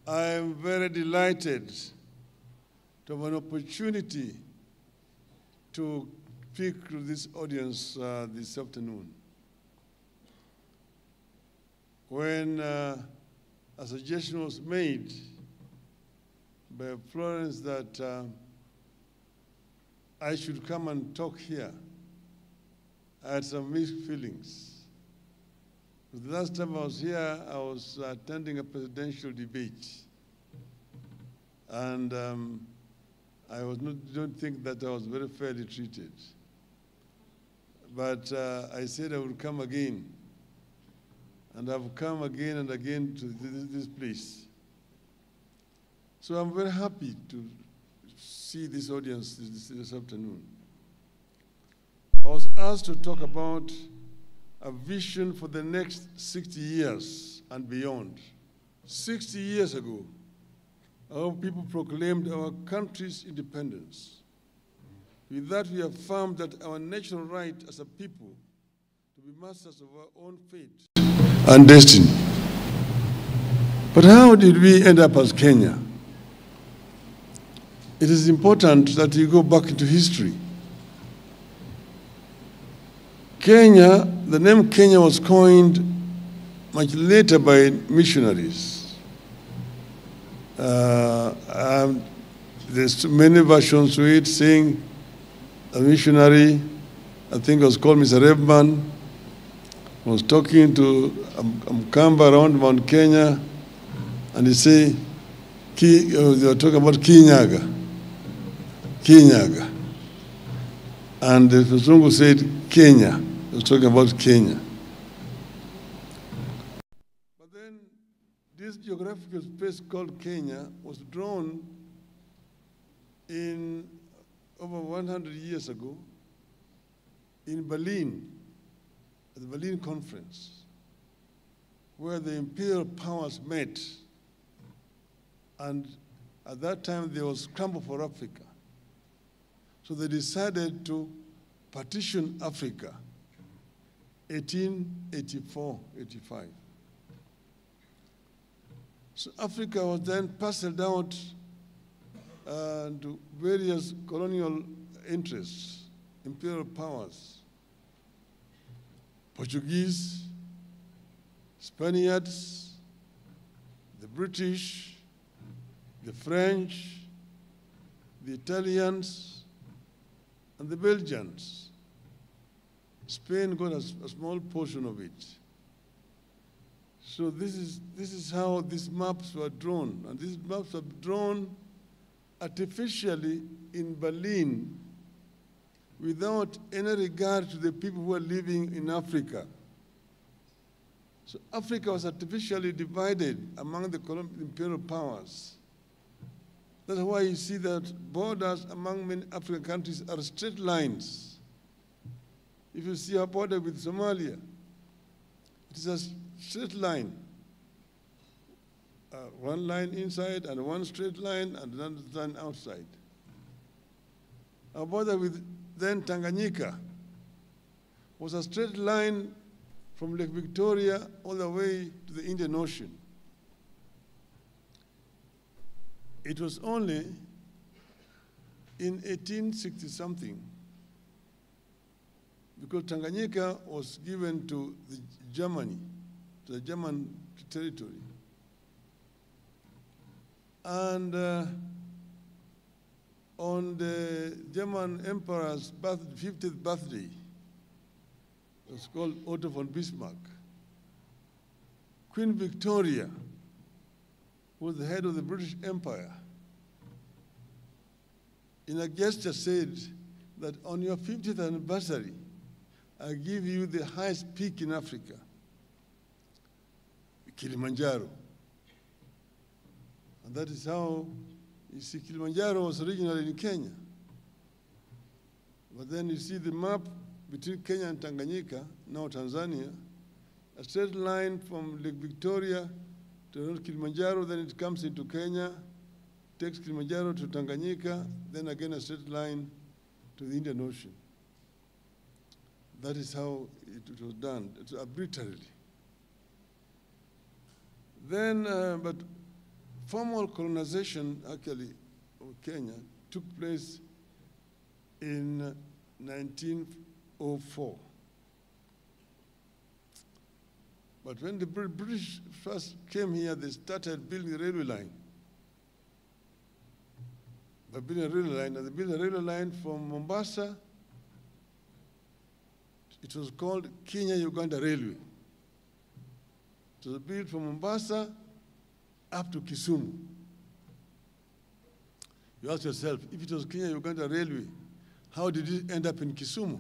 I am very delighted to have an opportunity to speak to this audience this afternoon. When a suggestion was made by Florence that I should come and talk here, I had some mixed feelings. The last time I was here, I was attending a presidential debate. And I don't think that I was very fairly treated. But I said I would come again. And I've come again and again to this place. So I'm very happy to see this audience this afternoon. I was asked to talk about a vision for the next 60 years and beyond. 60 years ago, our people proclaimed our country's independence. With that, we affirmed that our natural right as a people to be masters of our own fate and destiny. But how did we end up as Kenya? It is important that you go back into history. Kenya, the name Kenya was coined much later by missionaries. There's many versions to it, saying a missionary, I think it was called Mr. Rebman, was talking to Mkamba around Mount Kenya, and he said, they were talking about Kinyaga. And the Mzungu said Kenya. He was talking about Kenya. But then this geographical space called Kenya was drawn in over 100 years ago in Berlin, at the Berlin Conference, where the imperial powers met. And at that time, there was scramble for Africa. So they decided to partition Africa, 1884-85. So Africa was then parceled out to various colonial interests, imperial powers, Portuguese, Spaniards, the British, the French, the Italians, and the Belgians. Spain got a small portion of it. So this is how these maps were drawn. And these maps were drawn artificially in Berlin without any regard to the people who were living in Africa. So Africa was artificially divided among the imperial powers. That's why you see that borders among many African countries are straight lines. If you see a border with Somalia, it is a straight line. One line inside and one straight line and another line outside. Our border with then Tanganyika was a straight line from Lake Victoria all the way to the Indian Ocean. It was only in 1860-something, because Tanganyika was given to Germany, to the German territory. And on the German Emperor's 50th birthday, it was called Otto von Bismarck, Queen Victoria was the head of the British Empire, in a gesture said that on your 50th anniversary, I give you the highest peak in Africa, Kilimanjaro. And that is how, you see, Kilimanjaro was originally in Kenya. But then you see the map between Kenya and Tanganyika, now Tanzania, a straight line from Lake Victoria to Kilimanjaro, then it comes into Kenya, takes Kilimanjaro to Tanganyika, then again a straight line to the Indian Ocean. That is how it was done, arbitrarily. Then, but formal colonization, actually, of Kenya took place in 1904. But when the British first came here, they started building a railway line. By building a railway line, and they built a railway line from Mombasa. It was called Kenya-Uganda Railway. It was built from Mombasa up to Kisumu. You ask yourself, if it was Kenya-Uganda Railway, how did it end up in Kisumu?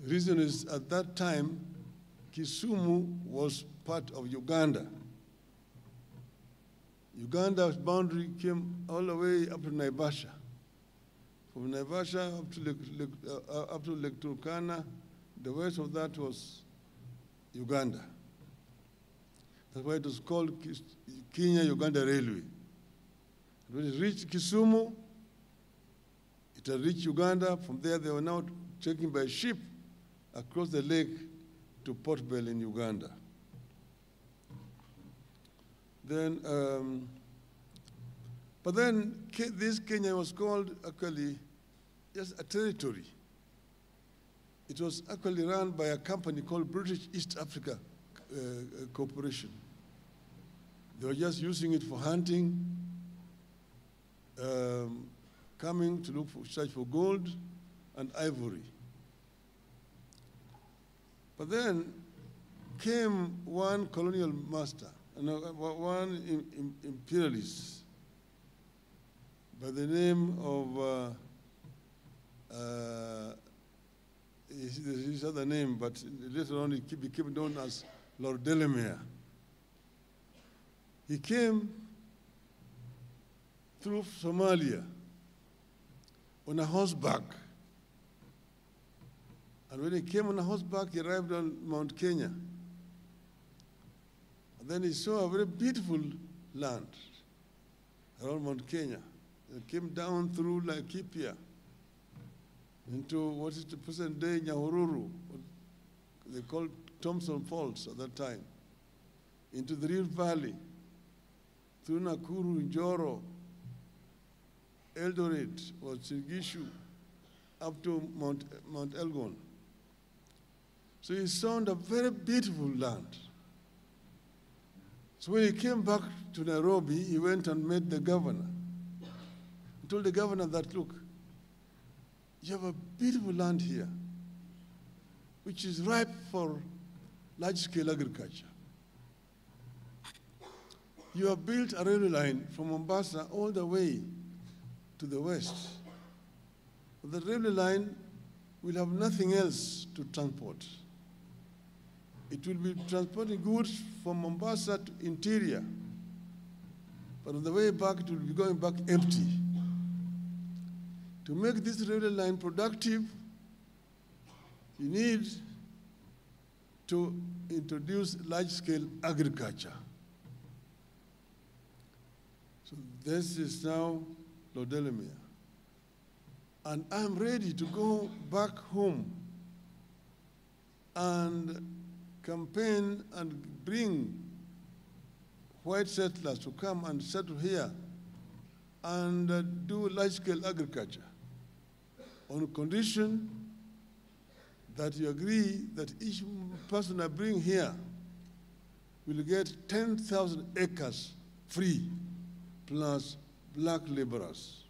The reason is, at that time, Kisumu was part of Uganda. Uganda's boundary came all the way up to Naivasha. From Naivasha up to Lake Turkana, the west of that was Uganda. That's why it was called Kenya-Uganda Railway. When it reached Kisumu, it had reached Uganda. From there, they were now taken by ship across the lake to Port Bell in Uganda. Then, but then this Kenya was called actually just a territory. It was actually run by a company called British East Africa Corporation. They were just using it for hunting, coming to search for gold and ivory. But then came one colonial master, one imperialist by the name of, his other name, but later on he became known as Lord Delamere. He came through Somalia on a horseback. And when he came on a horseback, he arrived on Mount Kenya. And then he saw a very beautiful land around Mount Kenya. It came down through Laikipia into what is the present day Nyahururu, what they called Thompson Falls at that time, into the Rift Valley, through Nakuru, Njoro, Eldoret, or Singishu, up to Mount Elgon. So he saw a very beautiful land. So when he came back to Nairobi, he went and met the governor. He told the governor that, look, you have a beautiful land here, which is ripe for large-scale agriculture. You have built a railway line from Mombasa all the way to the west. The railway line will have nothing else to transport. It will be transporting goods from Mombasa to interior, but on the way back, it will be going back empty. To make this railway line productive, you need to introduce large-scale agriculture. So this is now Lord Delamere. And I'm ready to go back home and campaign and bring white settlers to come and settle here and do large-scale agriculture on condition that you agree that each person I bring here will get 10,000 acres free, plus black laborers.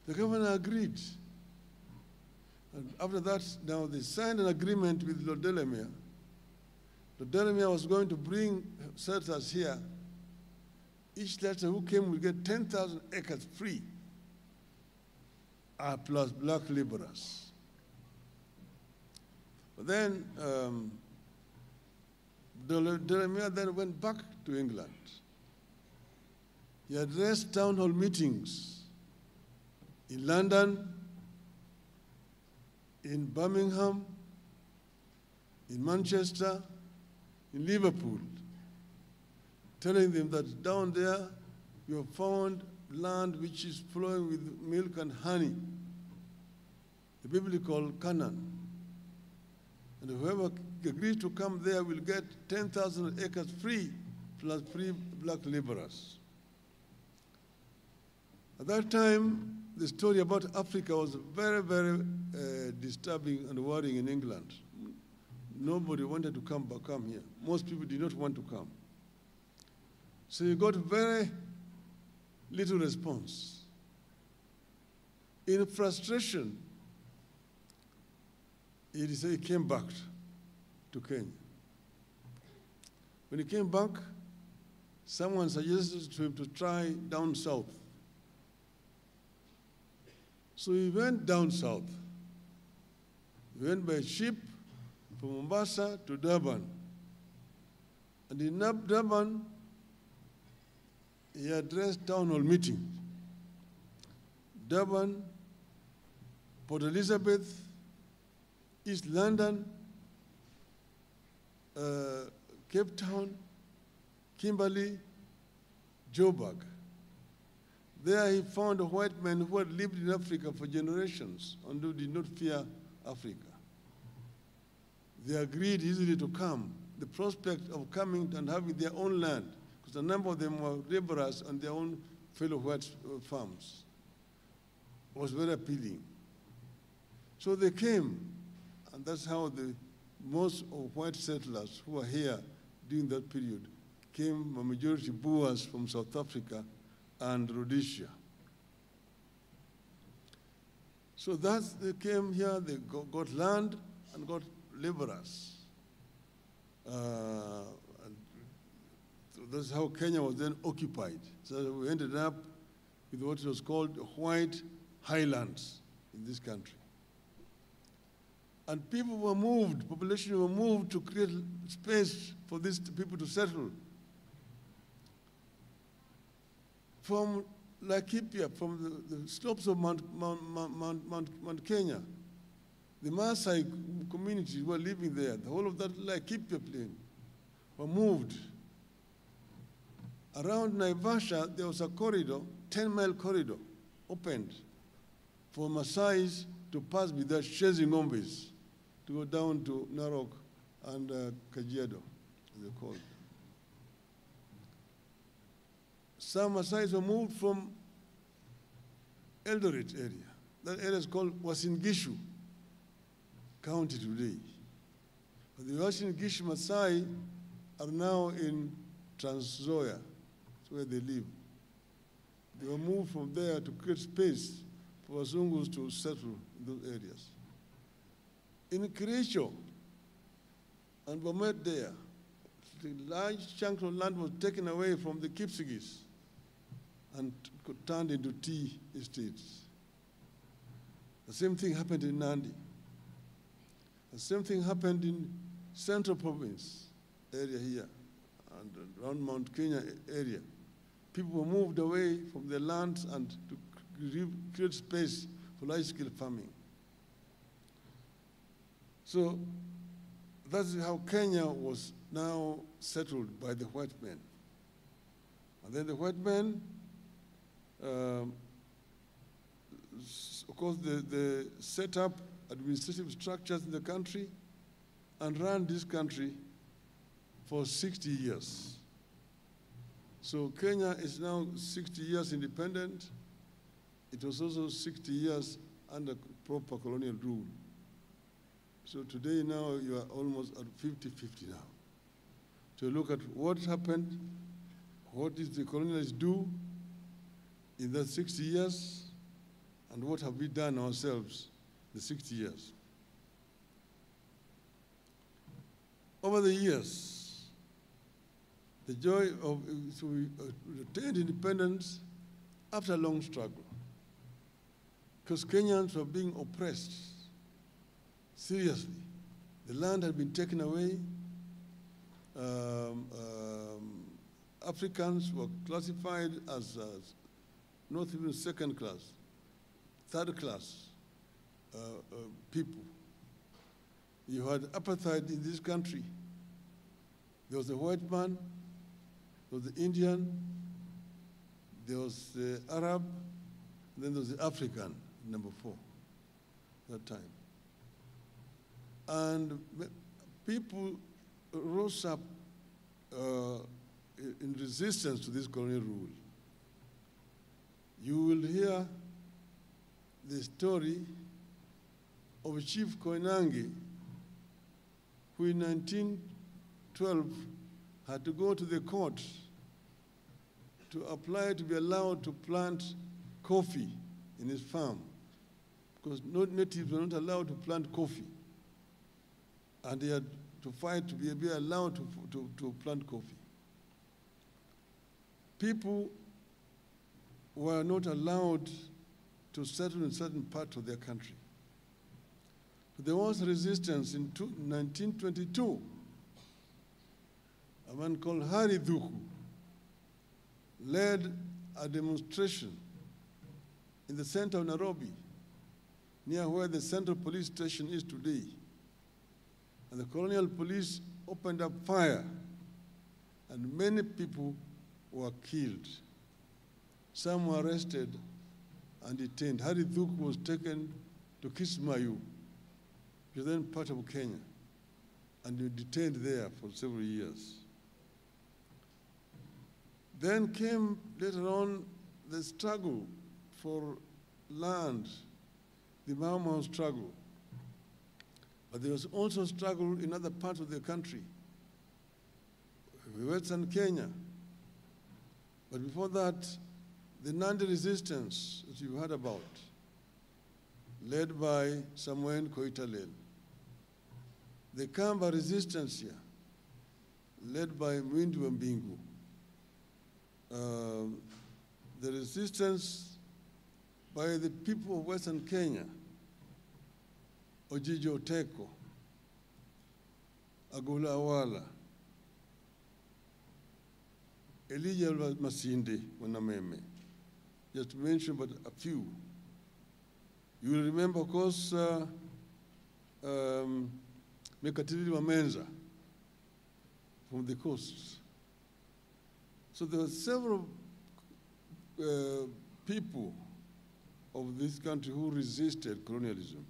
The governor agreed. And after that, now they signed an agreement with Lord Delamere. Lord Delamere was going to bring settlers here. Each settler who came will get 10,000 acres free, plus black laborers. But then Delamere then went back to England. He addressed town hall meetings in London, in Birmingham, in Manchester, in Liverpool, telling them that down there you have found land which is flowing with milk and honey, the biblical Canaan. And whoever agrees to come there will get 10,000 acres free, plus free black laborers. At that time, the story about Africa was very, very disturbing and worrying in England. Nobody wanted to come here. Most people did not want to come. So you got very little response. In frustration, he came back to Kenya. When he came back, someone suggested to him to try down south. So he went down south. He went by ship from Mombasa to Durban. And in Durban, he addressed town hall meeting. Durban, Port Elizabeth, East London, Cape Town, Kimberley, Joburg. There he found a white man who had lived in Africa for generations and who did not fear Africa. They agreed easily to come. The prospect of coming and having their own land, because a number of them were laborers on their own fellow white farms, was very appealing. So they came, and that's how most of white settlers who were here during that period came, a majority Boers from South Africa and Rhodesia. So they came here, they got land and got laborers. And so that's how Kenya was then occupied. So we ended up with what was called white highlands in this country. And people were moved, population were moved to create space for these people to settle. From Laikipia, from the slopes of Mount Kenya, the Maasai communities who were living there, the whole of that Laikipia plain, were moved. Around Naivasha, there was a corridor, 10-mile corridor, opened for Maasais to pass with their chasing ngombes, to go down to Narok and Kajiado, as they're called. Some Maasais were moved from Eldoret area. That area is called Uasin Gishu County today. But the Uasin Gishu Maasai are now in Trans Nzoia, that's where they live. They were moved from there to create space for Wazungus to settle in those areas. In Kericho and Bomet there, the large chunk of land was taken away from the Kipsigis and turned into tea estates. The same thing happened in Nandi. The same thing happened in Central Province area here and around Mount Kenya area. People were moved away from their lands and to create space for large-scale farming. So that's how Kenya was now settled by the white men. And then the white men, of course, they set up administrative structures in the country and ran this country for 60 years. So Kenya is now 60 years independent. It was also 60 years under proper colonial rule. So today now you are almost at 50-50 now. To look at what happened, what did the colonialists do in that 60 years, and what have we done ourselves the 60 years. Over the years, the joy of, so we attained independence after a long struggle, because Kenyans were being oppressed seriously. The land had been taken away. Africans were classified as not even second class, third class people. You had apartheid in this country. There was the white man, there was the Indian, there was the Arab, then there was the African, number 4, that time. And people rose up in resistance to this colonial rule. You will hear the story of Chief Koinange, who in 1912 had to go to the court to apply to be allowed to plant coffee in his farm, because natives were not allowed to plant coffee. And he had to fight to be allowed to plant coffee. People were not allowed to settle in certain parts of their country. There was resistance in 1922. A man called Hari Dhuku led a demonstration in the center of Nairobi, near where the Central Police Station is today. And the colonial police opened up fire, and many people were killed. Some were arrested and detained. Hari Dhuku was taken to Kismayu, which is then part of Kenya, and detained there for several years. Then came later on the struggle for land, the Mau Mau struggle. But there was also struggle in other parts of the country, Western Kenya. But before that, the Nandi resistance that you heard about, led by Samuel Koitalel. The Kamba resistance here, led by Mwindi Mbingu. The resistance by the people of Western Kenya, Ojijo Teko, Agula Awala, Elijah Masinde Wanameme, just to mention but a few. You will remember, of course, Mekatili Wamenza from the coast. So there were several people of this country who resisted colonialism.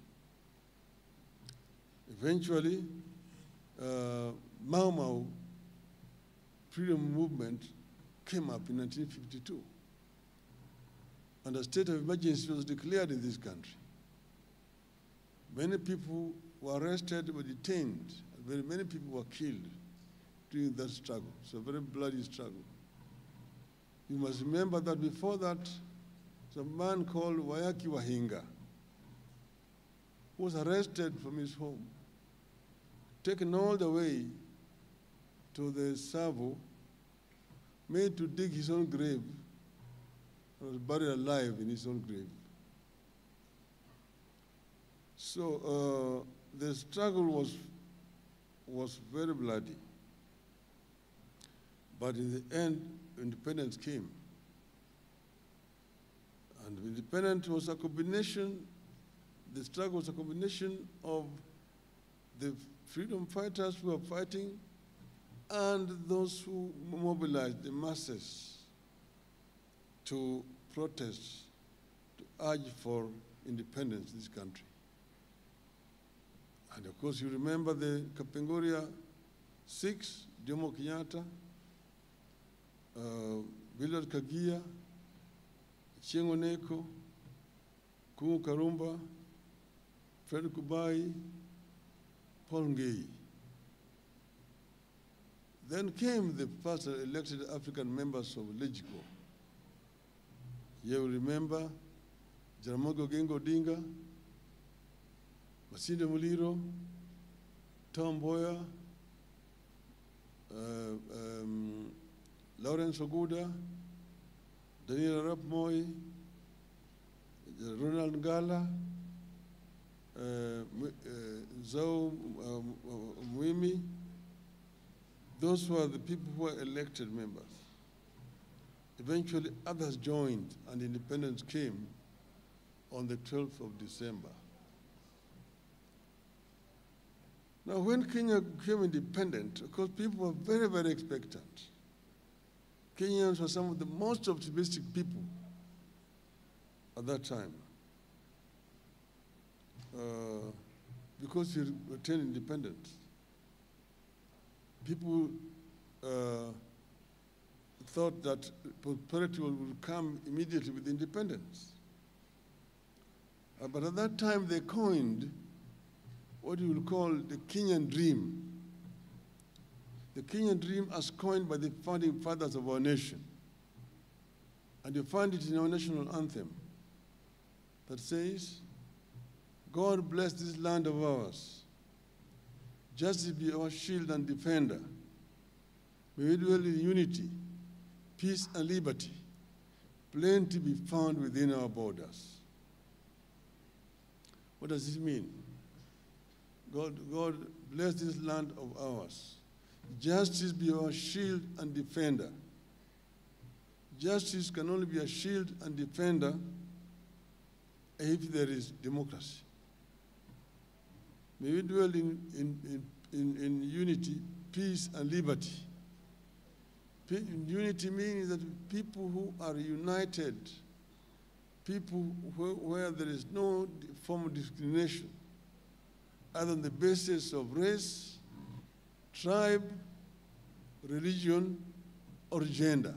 Eventually, Mau Mau freedom movement came up in 1952. And a state of emergency was declared in this country. Many people were arrested, were detained, and very many people were killed during that struggle. It's a very bloody struggle. You must remember that before that, there's a man called Wayaki Wahinga, who was arrested from his home, taken all the way to the Savo, made to dig his own grave, and was buried alive in his own grave. So the struggle was very bloody. But in the end, independence came. And independence was a combination, the struggle was a combination of the freedom fighters who were fighting and those who mobilized the masses to protest, to urge for independence in this country. And of course, you remember the Kapenguria 6, Jomo Kenyatta, Willard Kagia, Chieng' Oneko, Kungu Karumba, Fred Kubai, Paul Ngei. Then came the first elected African members of LEGICO. You remember Jaramogi Oginga Odinga, Masinde Muliro, Tom Mboya, Lawrence Oguda, Daniel Arap Moi, Ronald Ngala, Zhou Muimi. Those were the people who were elected members. Eventually, others joined, and independence came on the 12th of December. Now, when Kenya became independent, of course, people were very, very expectant. Kenyans were some of the most optimistic people at that time because we attained independence. people thought that prosperity would come immediately with independence. But at that time, they coined what you would call the Kenyan dream. The Kenyan dream as coined by the founding fathers of our nation. And you find it in our national anthem that says, God bless this land of ours. Justice be our shield and defender. May we dwell in unity, peace and liberty. Plenty be found within our borders. What does this mean? God bless this land of ours. Justice be our shield and defender. Justice can only be a shield and defender if there is democracy. May we dwell in unity, peace, and liberty. Unity means that people who are united, people where there is no form of discrimination, either on the basis of race, tribe, religion, or gender.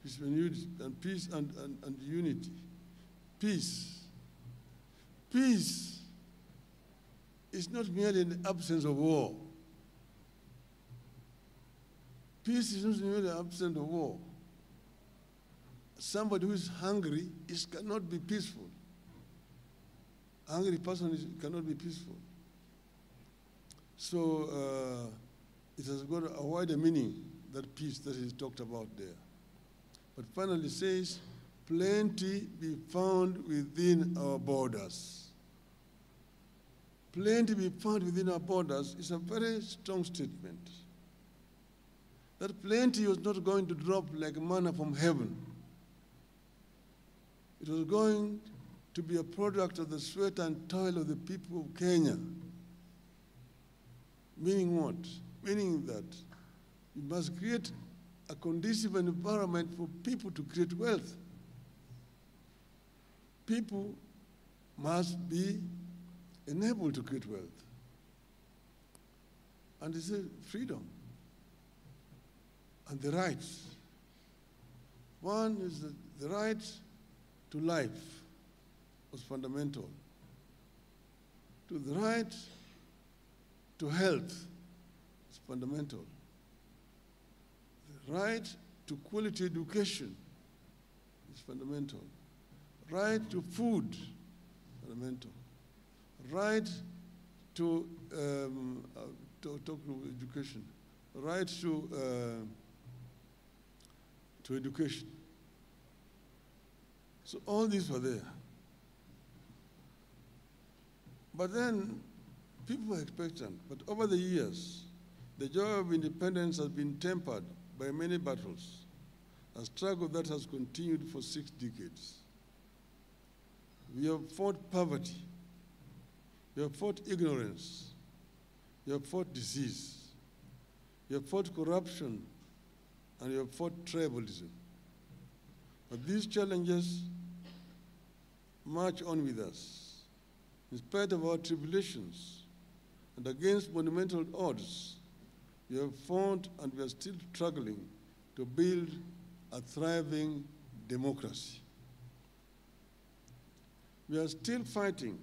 Peace and unity. Peace. Peace is not merely an absence of war. Peace is not merely an absence of war. Somebody who is hungry cannot be peaceful. A hungry person cannot be peaceful. So it has got a wider meaning, that peace that is talked about there. But finally it says, plenty be found within our borders. Plenty be found within our borders is a very strong statement. That plenty was not going to drop like manna from heaven. It was going to be a product of the sweat and toil of the people of Kenya. Meaning what? Meaning that you must create a conducive environment for people to create wealth. People must be enabled to create wealth. And it's freedom and the rights. One is the right to life was fundamental. To the right to health is fundamental. The right to quality education is fundamental. Right to food, fundamental. Right to education. Right to education. So all these were there. But then people were expectant. But over the years, the joy of independence has been tempered by many battles, a struggle that has continued for 6 decades. We have fought poverty. We have fought ignorance. We have fought disease. We have fought corruption. And we have fought tribalism. But these challenges march on with us. In spite of our tribulations and against monumental odds, we have fought and we are still struggling to build a thriving democracy. We are still fighting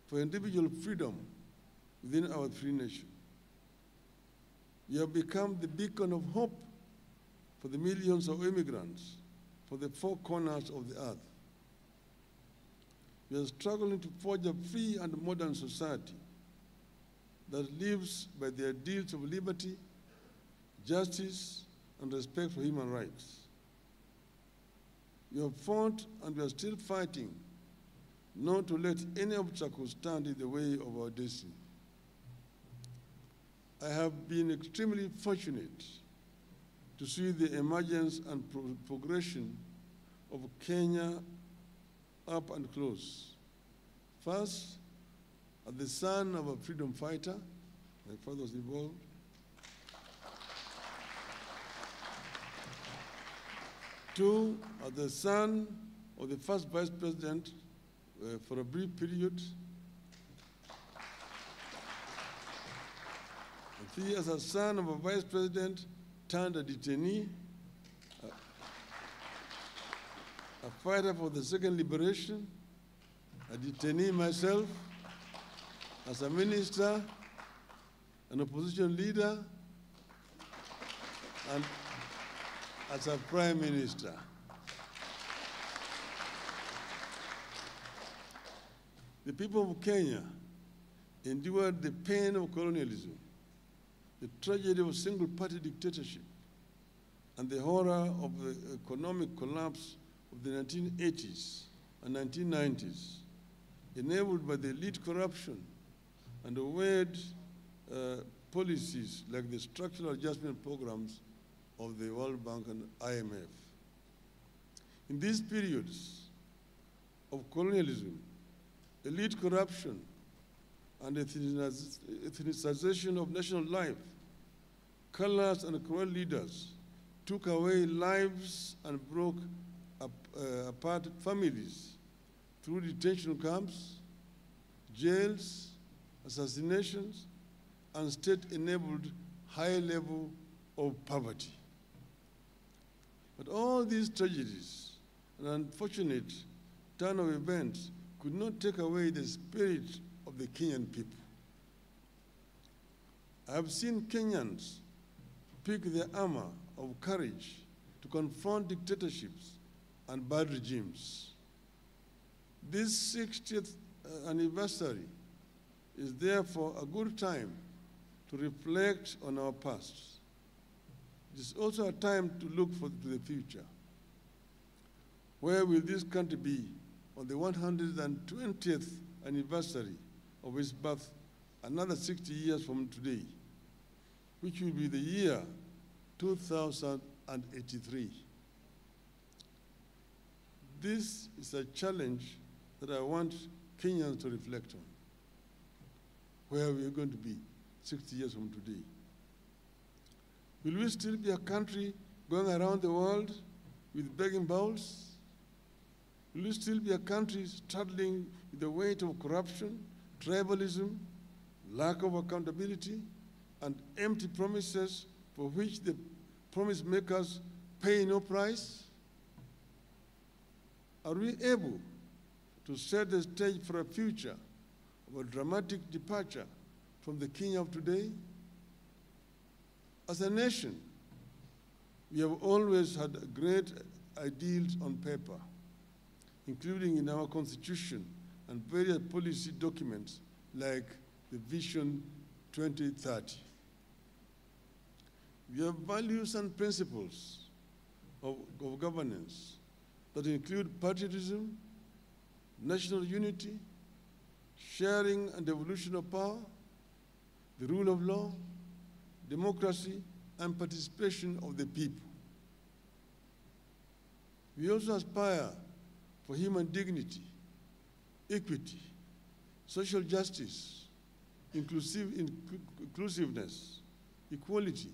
for individual freedom within our free nation. We have become the beacon of hope for the millions of immigrants for the 4 corners of the earth. We are struggling to forge a free and modern society that lives by the ideals of liberty, justice, and respect for human rights. We have fought and we are still fighting not to let any obstacle stand in the way of our destiny. I have been extremely fortunate to see the emergence and progression of Kenya up and close. First, as the son of a freedom fighter, my father was involved. Two, as the son of the first vice president for a brief period. And He, as a son of a vice president, turned a detainee, a fighter for the second liberation, a detainee myself, as a minister, an opposition leader, and as a prime minister. The people of Kenya endured the pain of colonialism, the tragedy of single-party dictatorship, and the horror of the economic collapse of the 1980s and 1990s, enabled by the elite corruption and the weird policies like the structural adjustment programs of the World Bank and IMF. In these periods of colonialism, elite corruption, and ethnicization of national life, callous and cruel leaders took away lives and broke apart families through detention camps, jails, assassinations, and state-enabled high level of poverty. But all these tragedies and unfortunate turn of events could not take away the spirit of the Kenyan people. I have seen Kenyans pick their armor of courage to confront dictatorships and bad regimes. This 60th anniversary is therefore a good time to reflect on our past. It is also a time to look to the future. Where will this country be on the 120th anniversary of its birth, another 60 years from today, which will be the year 2083? This is a challenge that I want Kenyans to reflect on. Where we are going to be 60 years from today. Will we still be a country going around the world with begging bowls? Will we still be a country struggling with the weight of corruption, tribalism, lack of accountability, and empty promises for which the promise makers pay no price? Are we able to set the stage for a future of a dramatic departure from the Kenya of today? As a nation, we have always had great ideals on paper, including in our constitution and various policy documents like the Vision 2030. We have values and principles of governance that include patriotism, national unity, sharing and devolution of power, the rule of law, democracy, and participation of the people. We also aspire for human dignity, equity, social justice, inclusiveness, equality,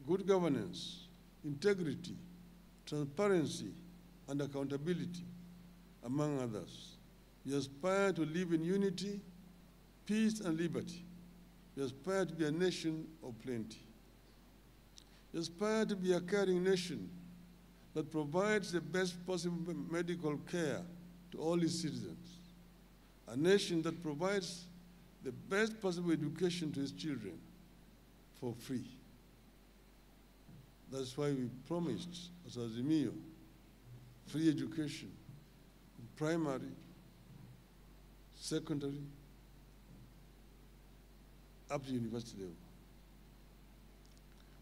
good governance, integrity, transparency, and accountability, among others. We aspire to live in unity, peace, and liberty. We aspire to be a nation of plenty. We aspire to be a caring nation that provides the best possible medical care to all its citizens. A nation that provides the best possible education to its children for free. That's why we promised, as Azimio, free education in primary, secondary, up to university level.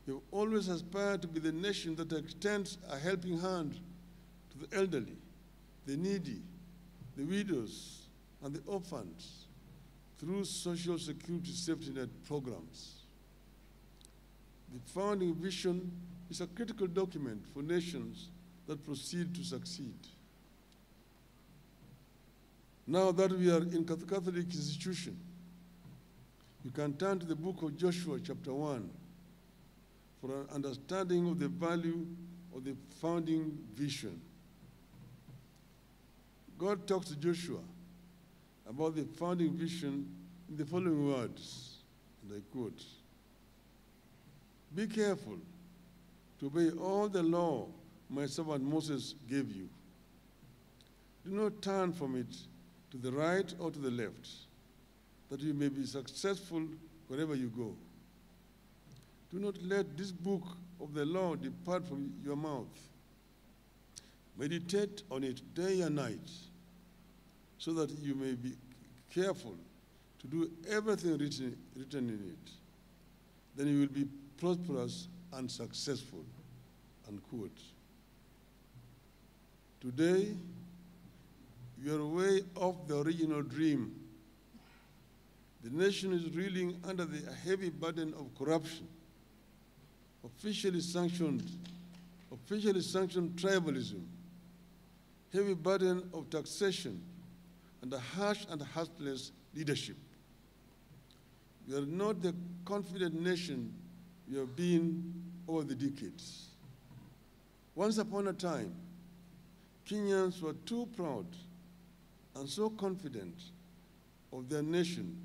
We've always aspired to be the nation that extends a helping hand to the elderly, the needy, the widows, and the orphans through social security safety net programs. The founding vision is a critical document for nations that proceed to succeed. Now that we are in Catholic institution, you can turn to the book of Joshua, chapter 1, for an understanding of the value of the founding vision. God talks to Joshua about the founding vision in the following words, and I quote, Be careful to obey all the law my servant Moses gave you. Do not turn from it to the right or to the left, that you may be successful wherever you go. Do not let this book of the law depart from your mouth. Meditate on it day and night, so that you may be careful to do everything written in it. Then you will be prosperous and successful. Unquote. Today, you are way off the original dream. The nation is reeling under the heavy burden of corruption, officially sanctioned tribalism, heavy burden of taxation, and a harsh and heartless leadership. We are not the confident nation we have been over the decades. Once upon a time, Kenyans were too proud and so confident of their nation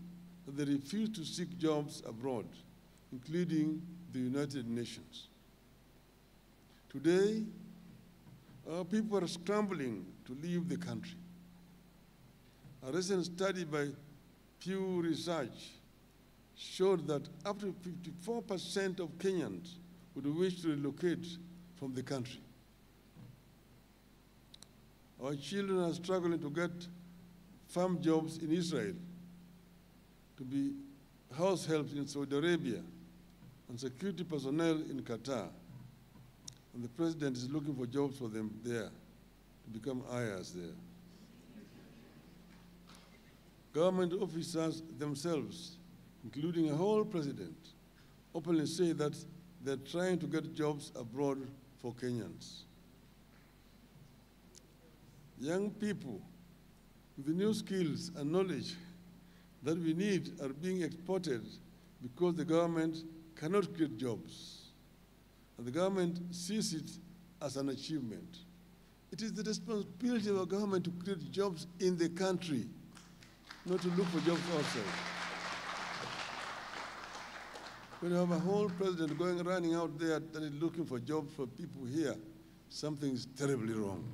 that they refused to seek jobs abroad, including the United Nations. Today, our people are scrambling to leave the country. A recent study by Pew Research showed that up to 54% of Kenyans would wish to relocate from the country. Our children are struggling to get farm jobs in Israel, to be house helps in Saudi Arabia, and security personnel in Qatar. And the president is looking for jobs for them there, to become ayahs there. Government officers themselves, including a whole president, openly say that they're trying to get jobs abroad for Kenyans. Young people with the new skills and knowledge that we need are being exported because the government cannot create jobs. And the government sees it as an achievement. It is the responsibility of our government to create jobs in the country, not to look for jobs outside. When you have a whole president running out there that is looking for jobs for people here, something is terribly wrong.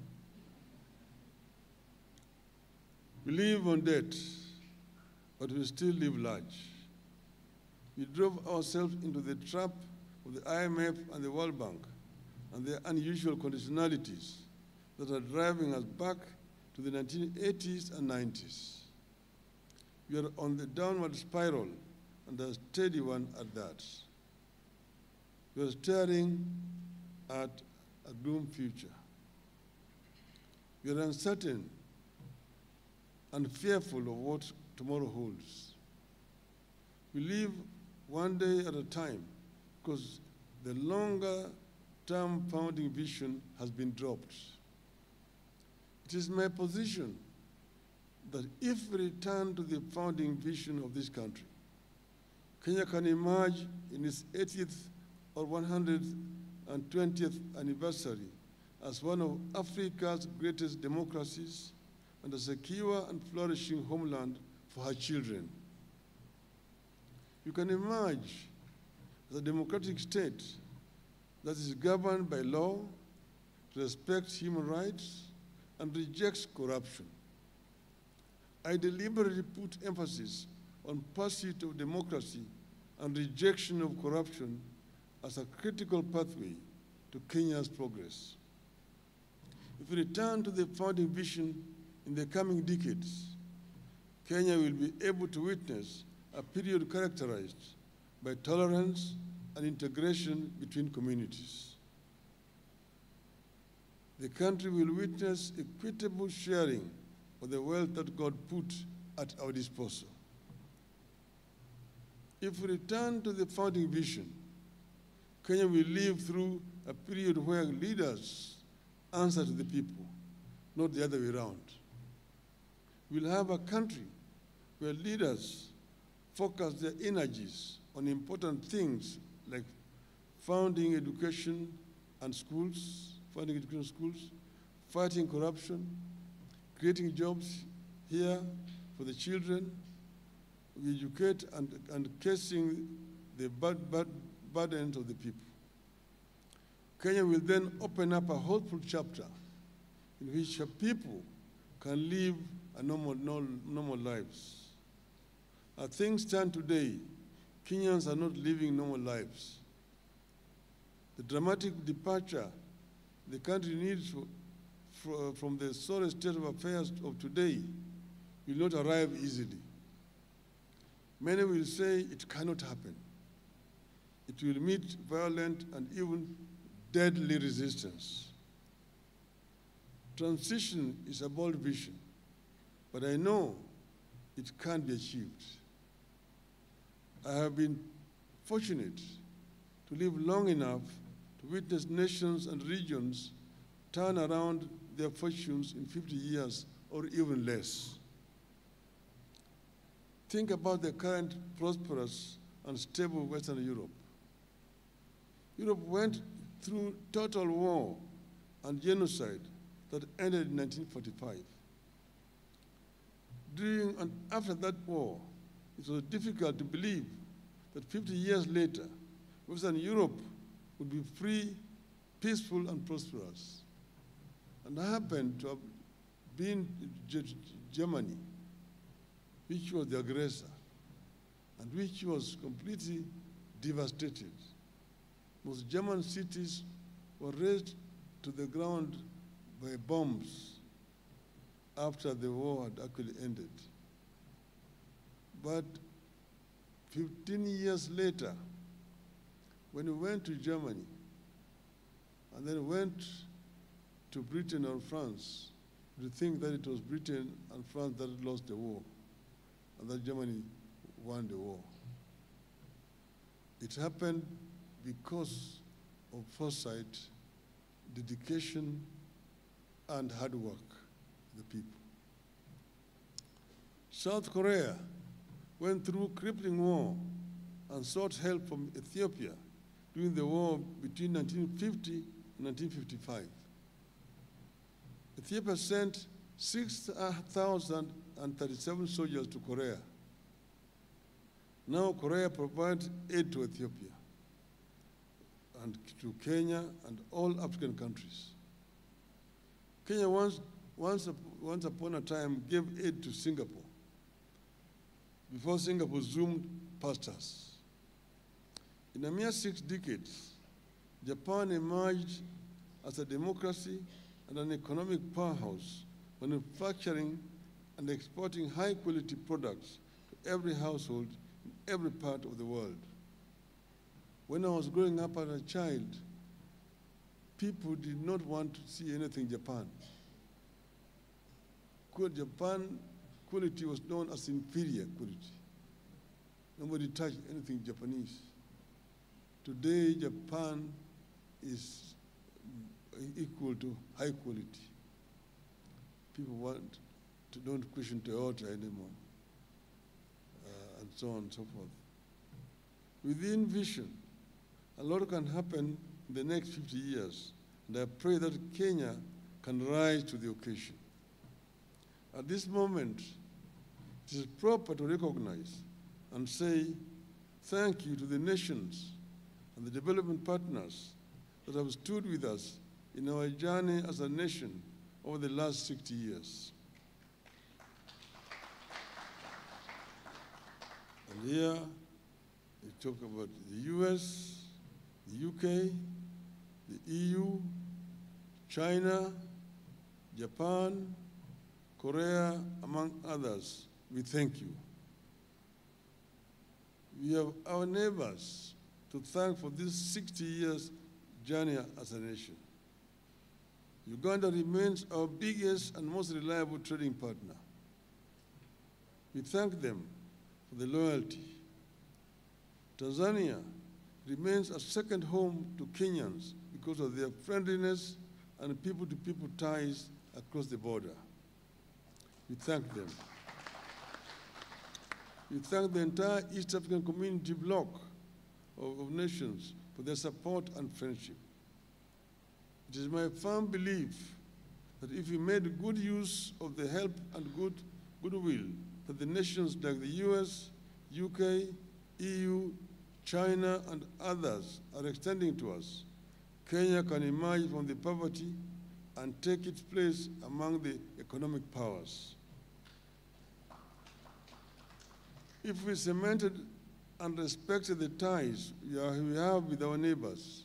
We live on debt, but we still live large. We drove ourselves into the trap of the IMF and the World Bank and their unusual conditionalities that are driving us back to the 1980s and 90s. We are on the downward spiral, and a steady one at that. We are staring at a doomed future. We are uncertain and fearful of what tomorrow holds. We live one day at a time because the longer-term founding vision has been dropped. It is my position that if we return to the founding vision of this country, Kenya can emerge in its 80th or 120th anniversary as one of Africa's greatest democracies and a secure and flourishing homeland for her children. You can emerge as a democratic state that is governed by law, respects human rights, and rejects corruption. I deliberately put emphasis on pursuit of democracy and rejection of corruption as a critical pathway to Kenya's progress. If we return to the founding vision in the coming decades, Kenya will be able to witness a period characterized by tolerance and integration between communities. The country will witness equitable sharing of the wealth that God put at our disposal. If we return to the founding vision, Kenya will live through a period where leaders answer to the people, not the other way around. We'll have a country where leaders focus their energies on important things like funding education schools, fighting corruption, creating jobs here for the children. We educate and casing the burdens of the people. Kenya will then open up a hopeful chapter in which people can live a normal lives. As things stand today, Kenyans are not living normal lives. The dramatic departure the country needs from the sorry state of affairs of today will not arrive easily. Many will say it cannot happen. It will meet violent and even deadly resistance. Transition is a bold vision, but I know it can be achieved. I have been fortunate to live long enough to witness nations and regions turn around their fortunes in 50 years or even less. Think about the current prosperous and stable Western Europe. Europe went through total war and genocide that ended in 1945. During and after that war, it was difficult to believe that 50 years later, Western Europe would be free, peaceful, and prosperous. And I happened to have been in Germany, which was the aggressor, and which was completely devastated. Most German cities were razed to the ground by bombs after the war had actually ended. But 15 years later, when we went to Germany and then went to Britain or France, we think that it was Britain and France that lost the war and that Germany won the war. It happened because of foresight, dedication, and hard work of the people. South Korea went through crippling war and sought help from Ethiopia during the war between 1950 and 1955. Ethiopia sent 6,037 soldiers to Korea. Now Korea provides aid to Ethiopia and to Kenya and all African countries. Kenya once upon a time gave aid to Singapore before Singapore zoomed past us. In a mere 6 decades, Japan emerged as a democracy and an economic powerhouse, manufacturing and exporting high-quality products to every household in every part of the world. When I was growing up as a child, people did not want to see anything Japan. Japan quality was known as inferior quality. Nobody touched anything Japanese. Today, Japan is equal to high quality. People don't question Toyota anymore, and so on and so forth. Within vision, a lot can happen in the next 50 years, and I pray that Kenya can rise to the occasion. At this moment, it is proper to recognize and say thank you to the nations and the development partners that have stood with us in our journey as a nation over the last 60 years. And here, we talk about the US, the UK, the EU, China, Japan, Korea, among others. We thank you. We have our neighbors to thank for this 60 years journey as a nation. Uganda remains our biggest and most reliable trading partner. We thank them for the loyalty. Tanzania remains a second home to Kenyans because of their friendliness and people-to-people ties across the border. We thank them. We thank the entire East African community bloc of nations for their support and friendship. It is my firm belief that if we made good use of the help and goodwill that the nations like the US, UK, EU, China and others are extending to us, Kenya can emerge from the poverty and take its place among the economic powers. If we cemented and respected the ties we have with our neighbors,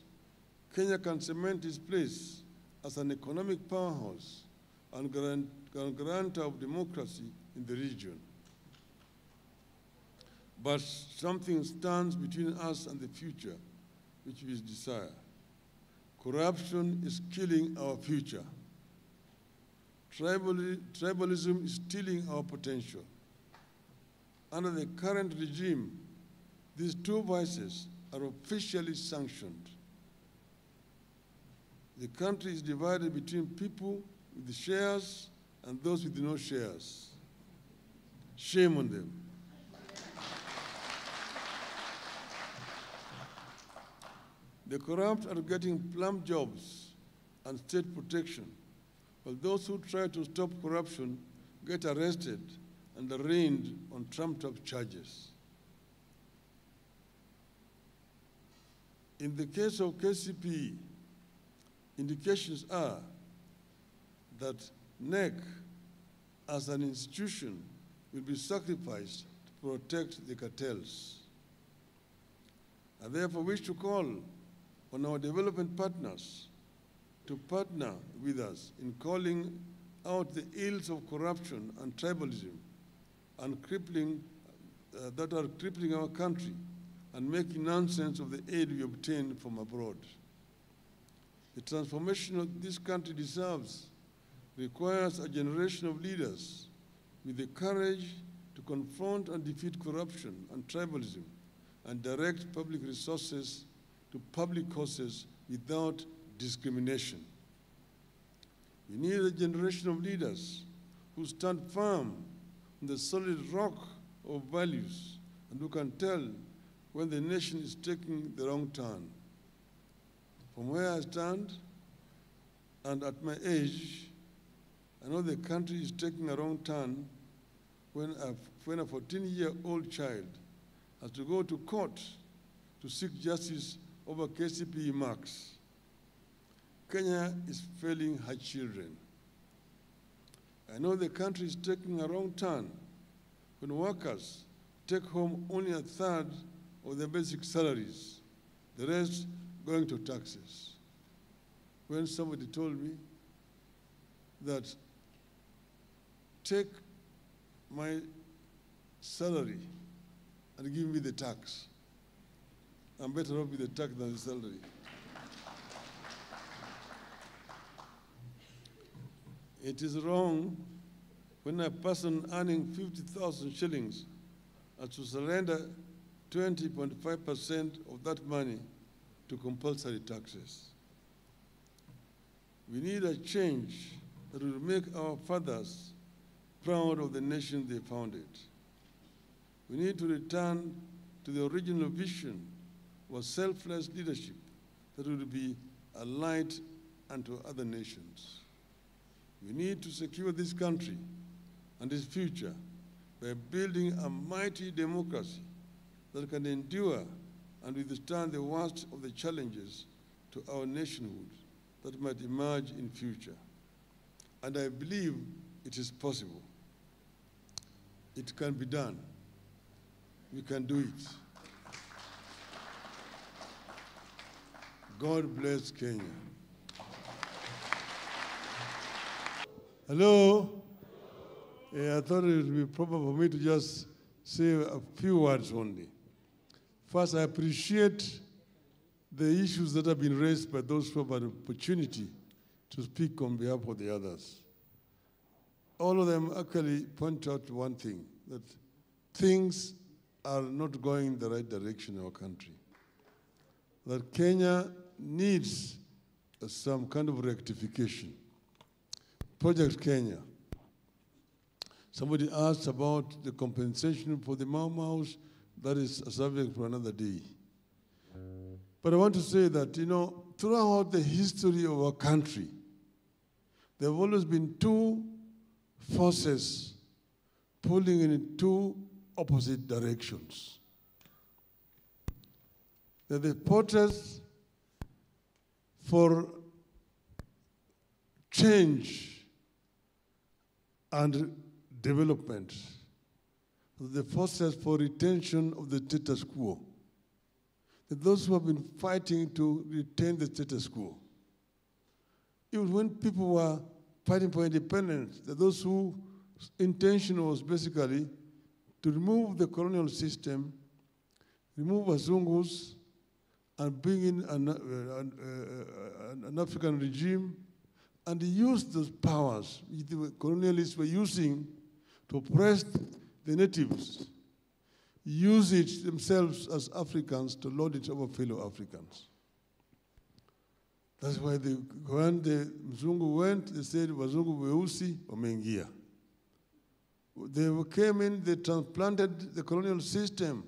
Kenya can cement its place as an economic powerhouse and guarantor of democracy in the region. But something stands between us and the future, which we desire. Corruption is killing our future. Tribalism is stealing our potential. Under the current regime, these two vices are officially sanctioned. The country is divided between people with the shares and those with no shares. Shame on them. The corrupt are getting plum jobs and state protection, while those who try to stop corruption get arrested and arraigned on trumped-up charges. In the case of KCPE, indications are that NEC as an institution will be sacrificed to protect the cartels. I therefore wish to call on our development partners to partner with us in calling out the ills of corruption and tribalism and that are crippling our country and making nonsense of the aid we obtain from abroad. The transformation of this country deserves requires a generation of leaders with the courage to confront and defeat corruption and tribalism and direct public resources to public causes without discrimination. We need a generation of leaders who stand firm on the solid rock of values and who can tell when the nation is taking the wrong turn. From where I stand and at my age, I know the country is taking a wrong turn when a 14-year-old child has to go to court to seek justice over KCPE marks. Kenya is failing her children. I know the country is taking a wrong turn when workers take home only a third of their basic salaries, the rest going to taxes. When somebody told me that take my salary and give me the tax, I'm better off with the tax than the salary. It is wrong when a person earning 50,000 shillings has to surrender 20.5% of that money to compulsory taxes. We need a change that will make our fathers proud of the nation they founded. We need to return to the original vision of selfless leadership that will be a light unto other nations. We need to secure this country and its future by building a mighty democracy that can endure and withstand the worst of the challenges to our nationhood that might emerge in future. And I believe it is possible. It can be done. We can do it. God bless Kenya. Hello? I thought it would be proper for me to just say a few words only. First, I appreciate the issues that have been raised by those who have an opportunity to speak on behalf of the others. All of them actually point out one thing, that things are not going in the right direction in our country. That Kenya needs some kind of rectification. Project Kenya. Somebody asked about the compensation for the Mau Maus. That is a subject for another day. But I want to say that, throughout the history of our country, there have always been two forces pulling in two opposite directions. that the protest for change and development, the forces for retention of the status quo, that those who have been fighting to retain the status quo, even when people were fighting for independence, that those whose intention was basically to remove the colonial system, remove Wazungus, and bring in an African regime, and use those powers which the colonialists were using to oppress the natives, use it themselves as Africans to lord it over fellow Africans. That's why when the Mzungu went, they said, Wazungu weusi wameingia. They came in, they transplanted the colonial system,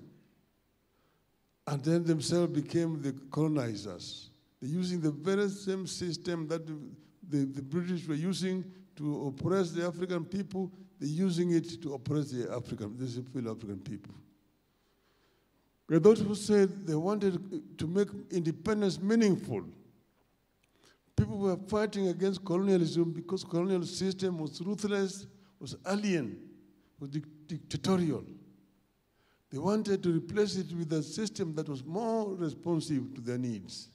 and then themselves became the colonizers. They're using the very same system that the British were using to oppress the African people. They're using it to oppress the fellow African people. There are those who said they wanted to make independence meaningful. People were fighting against colonialism because colonial system was ruthless, was alien, was dictatorial. They wanted to replace it with a system that was more responsive to their needs,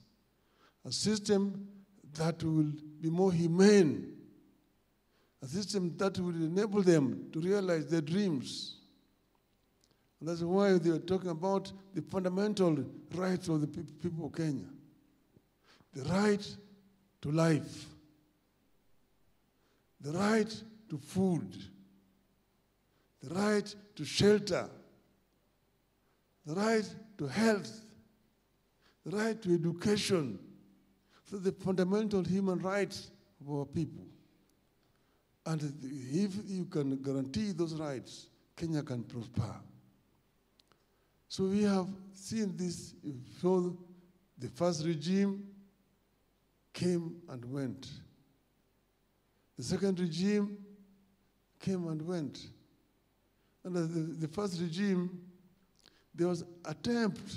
a system that will be more humane, a system that will enable them to realize their dreams. And that's why they were talking about the fundamental rights of the people of Kenya. The right to life, the right to food, the right to shelter, the right to health, the right to education. So the fundamental human rights of our people. And if you can guarantee those rights, Kenya can prosper. So we have seen this. So the first regime came and went. The second regime came and went. Under the first regime, there was an attempt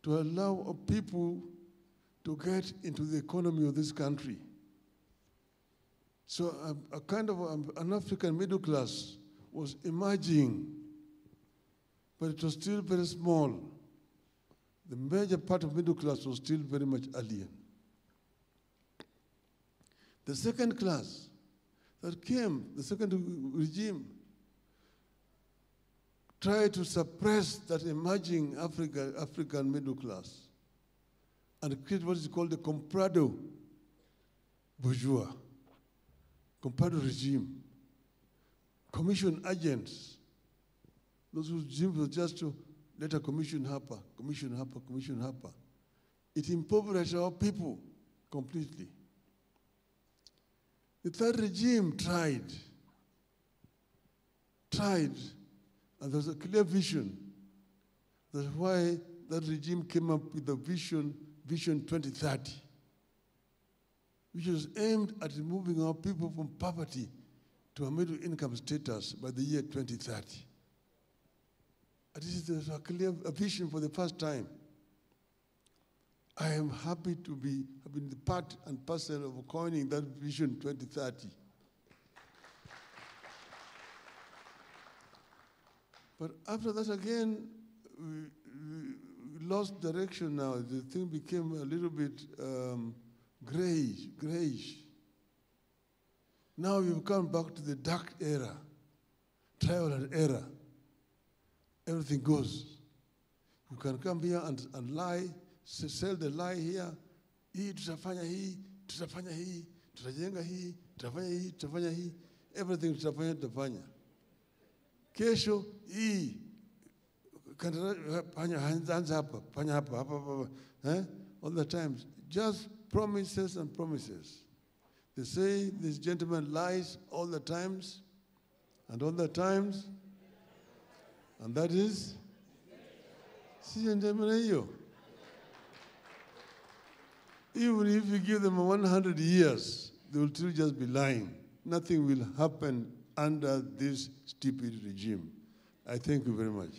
to allow people to get into the economy of this country. So a kind of an African middle class was emerging, but it was still very small. The major part of middle class was still very much alien. The second class that came, the second regime, tried to suppress that emerging African middle class and create what is called the comprado bourgeois, comprado regime, commission agents. Those whose regime was just to let a commission happen, commission happen, commission happen. It impoverished our people completely. The third regime tried, and there was a clear vision. That's why that regime came up with the Vision 2030, which was aimed at removing our people from poverty to a middle income status by the year 2030. And this is a clear vision for the first time. I am happy to be having the part and parcel of coining that Vision 2030. But after that again, we lost direction now. The thing became a little bit grayish. Now we've come back to the dark era, trial and error. Everything goes. You can come here and lie, sell the lie here. Hii tutafanya hii, tutafanya hii, tutajenga hii, tutafanya hii, tutafanya hii. Everything tutafanya. Kesho hii, fanya hapa, fanya hapa. All the time, just promises and promises. They say this gentleman lies all the times, and all the times, and that is, even if you give them 100 years, they will still just be lying. Nothing will happen under this stupid regime. I thank you very much.